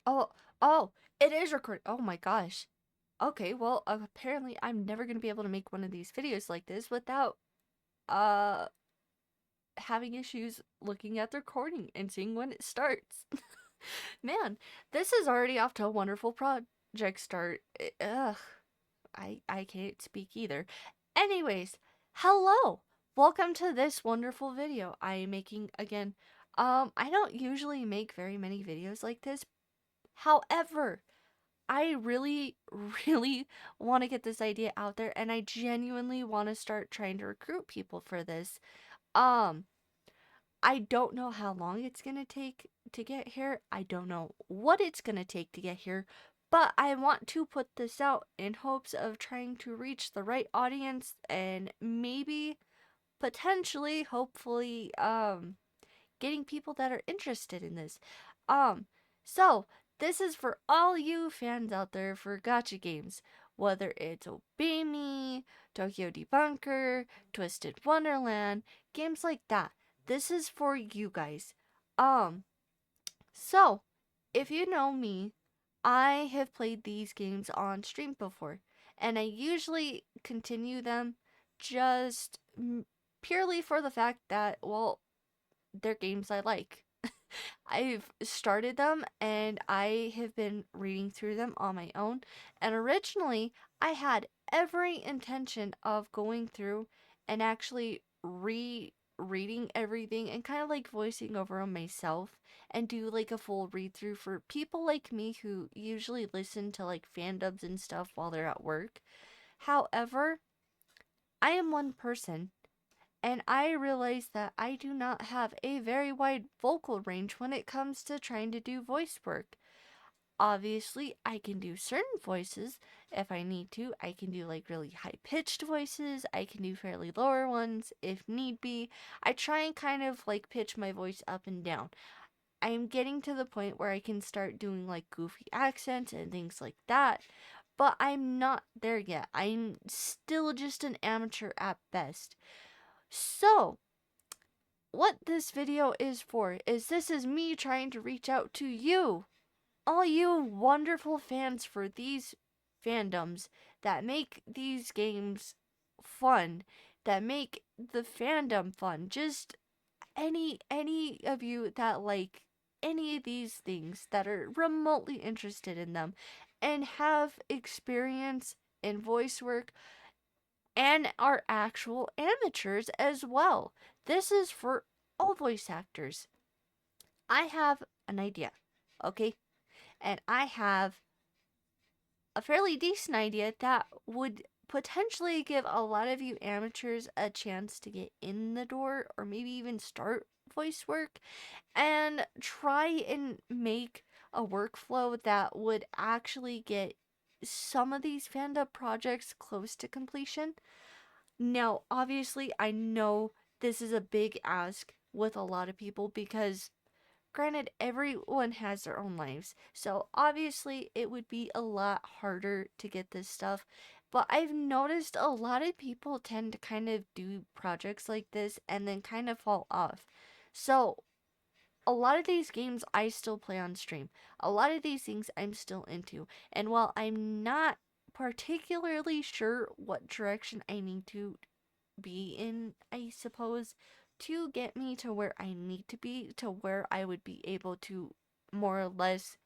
Oh, oh, it is recording. Oh my gosh. Okay, well, apparently I'm never gonna be able to make one of these videos like this without, uh, having issues looking at the recording and seeing when it starts. Man, this is already off to a wonderful project start. Ugh, I can't speak either. Anyways, hello! Welcome to this wonderful video I am making again. I don't usually make very many videos like this. However, I really, really want to get this idea out there, and I genuinely want to start trying to recruit people for this. Um, I don't know how long it's gonna take to get here. I don't know what it's gonna take to get here, but I want to put this out in hopes of trying to reach the right audience and maybe, potentially, hopefully, getting people that are interested in this. Um, so this is for all you fans out there for gacha games, whether it's Obey Me, Tokyo Debunker, Twisted Wonderland, games like that. This is for you guys. Um, so if you know me, I have played these games on stream before, and I usually continue them just purely for the fact that, well, they're games I like. I've started them and I have been reading through them on my own. And originally, I had every intention of going through and actually reading everything and kind of like voicing over them myself and do like a full read through for people like me who usually listen to like fandoms and stuff while they're at work. However, I am one person and I realize that I do not have a very wide vocal range when it comes to trying to do voice work. Obviously, I can do certain voices if I need to. I can do like really high pitched voices, I can do fairly lower ones if need be. I try and kind of like pitch my voice up and down. I am getting to the point where I can start doing like goofy accents and things like that, but I'm not there yet. I'm still just an amateur at best. So, what this video is for is this is me trying to reach out to you, all you wonderful fans for these fandoms that make these games fun, that make the fandom fun. Just any of you that like any of these things that are remotely interested in them and have experience in voice work and are actual amateurs as well. This is for all voice actors. I have an idea, okay? And I have a fairly decent idea that would potentially give a lot of you amateurs a chance to get in the door or maybe even start voice work and try and make a workflow that would actually get some of these fandom projects close to completion. Now, obviously, I know this is a big ask with a lot of people because, granted, everyone has their own lives. So, obviously, it would be a lot harder to get this stuff. But I've noticed a lot of people tend to kind of do projects like this and then kind of fall off. So, a lot of these games I still play on stream. A lot of these things I'm still into. And while I'm not particularly sure what direction I need to be in, I suppose, to get me to where I need to be, to where I would be able to more or less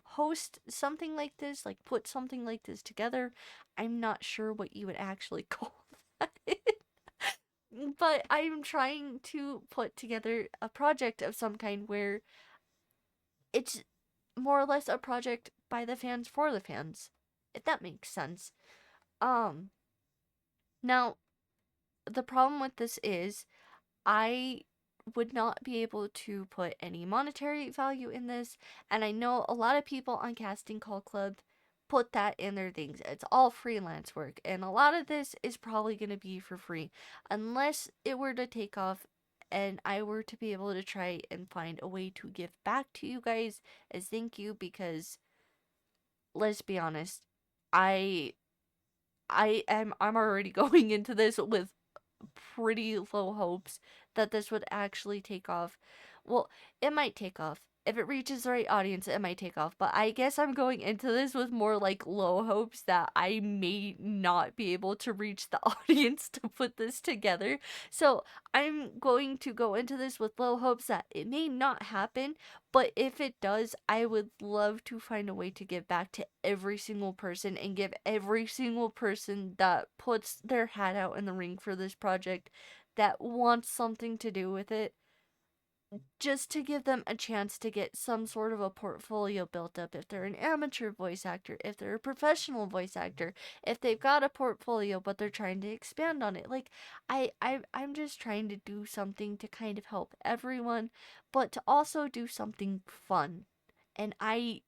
host something like this, like put something like this together. I'm not sure what you would actually call that. But I'm trying to put together a project of some kind where it's more or less a project by the fans for the fans, if that makes sense. Um, Now, the problem with this is I would not be able to put any monetary value in this, and I know a lot of people on Casting Call Club put that in their things. It's all freelance work, and a lot of this is probably going to be for free unless it were to take off and I were to be able to try and find a way to give back to you guys as thank you because let's be honest, I I'm already going into this with pretty low hopes that this would actually take off. Well, it might take off. if it reaches the right audience, it might take off. But I guess I'm going into this with more like low hopes that I may not be able to reach the audience to put this together. So I'm going to go into this with low hopes that it may not happen. But if it does, I would love to find a way to give back to every single person and give every single person that puts their hat out in the ring for this project, that wants something to do with it, just to give them a chance to get some sort of a portfolio built up. If they're an amateur voice actor, if they're a professional voice actor, if they've got a portfolio but they're trying to expand on it. Like, I'm just trying to do something to kind of help everyone, but to also do something fun. And I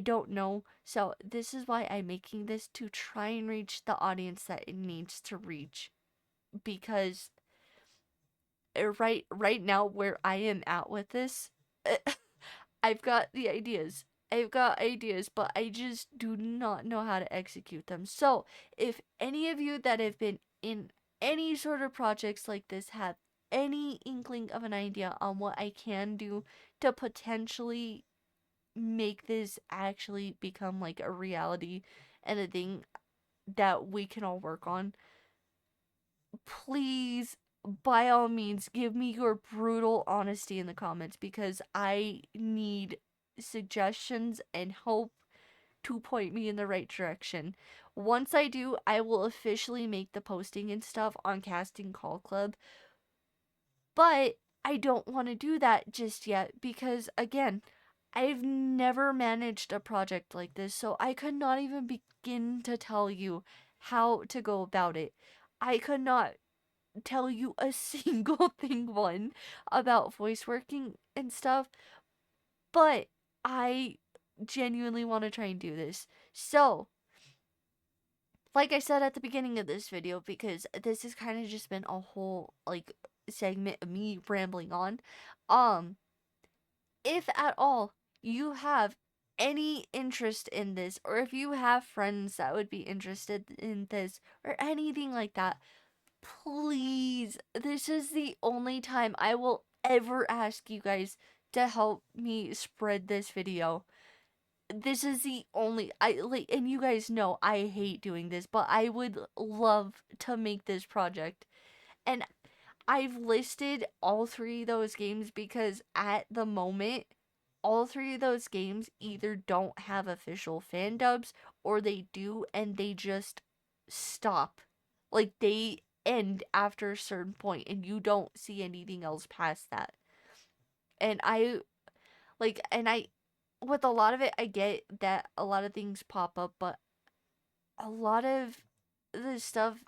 don't know. So this is why I'm making this, to try and reach the audience that it needs to reach. Because right now where I am at with this, I've got the ideas. I've got ideas, but I just do not know how to execute them. So, if any of you that have been in any sort of projects like this have any inkling of an idea on what I can do to potentially make this actually become like a reality and a thing that we can all work on, please, by all means, give me your brutal honesty in the comments, because I need suggestions and hope to point me in the right direction. Once I do, I will officially make the posting and stuff on Casting Call Club. But I don't want to do that just yet because, again, I've never managed a project like this, so I could not even begin to tell you how to go about it. I could not tell you a single thing, one, about voice working and stuff, but I genuinely want to try and do this. So, like I said at the beginning of this video, because this has kind of just been a whole, like, segment of me rambling on, if at all you have any interest in this, or if you have friends that would be interested in this, or anything like that, please, this is the only time I will ever ask you guys to help me spread this video. This is the only, I like, and you guys know I hate doing this, but I would love to make this project. And I've listed all three of those games because at the moment, all three of those games either don't have official fan dubs, or they do and they just stop. Like, they end after a certain point and you don't see anything else past that. And with a lot of it, I get that a lot of things pop up, but a lot of the stuff,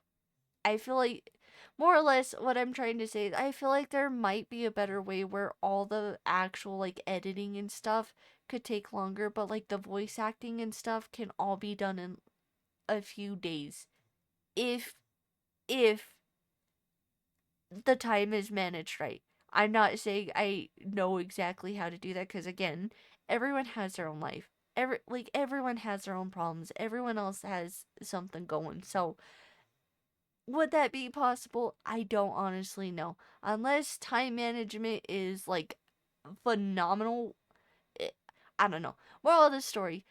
I feel like, more or less, what I'm trying to say is I feel like there might be a better way where all the actual, like, editing and stuff could take longer, but, like, the voice acting and stuff can all be done in a few days. If the time is managed right. I'm not saying I know exactly how to do that, because, again, everyone has their own life. Everyone has their own problems. Everyone else has something going. So, would that be possible? I don't honestly know. Unless time management is, like, phenomenal. It, I don't know. Moral of the story,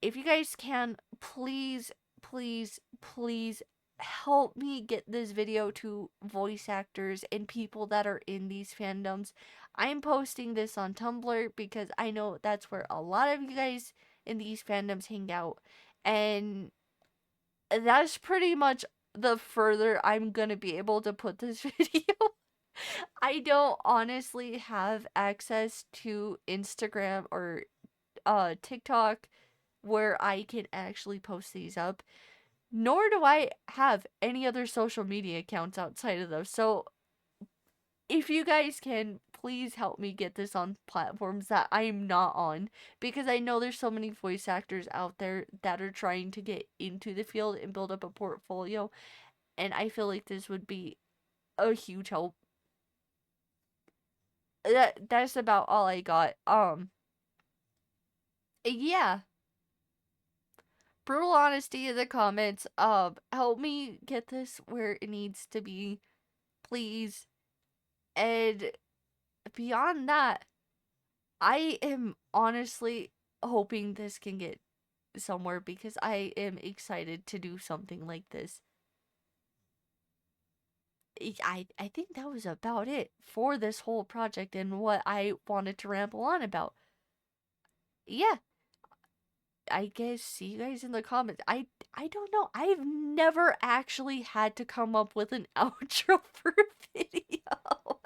if you guys can, please, please, please help me get this video to voice actors and people that are in these fandoms. I'm posting this on Tumblr because I know that's where a lot of you guys in these fandoms hang out. And that's pretty much the further I'm gonna be able to put this video. I don't honestly have access to Instagram or TikTok where I can actually post these up, nor do I have any other social media accounts outside of those. So if you guys can, please help me get this on platforms that I'm not on, because I know there's so many voice actors out there that are trying to get into the field and build up a portfolio, and I feel like this would be a huge help. That's about all I got. Yeah. Brutal honesty in the comments. Help me get this where it needs to be, please. And beyond that, I am honestly hoping this can get somewhere because I am excited to do something like this. I think that was about it for this whole project and what I wanted to ramble on about. Yeah, I guess see you guys in the comments. I don't know. I've never actually had to come up with an outro for a video.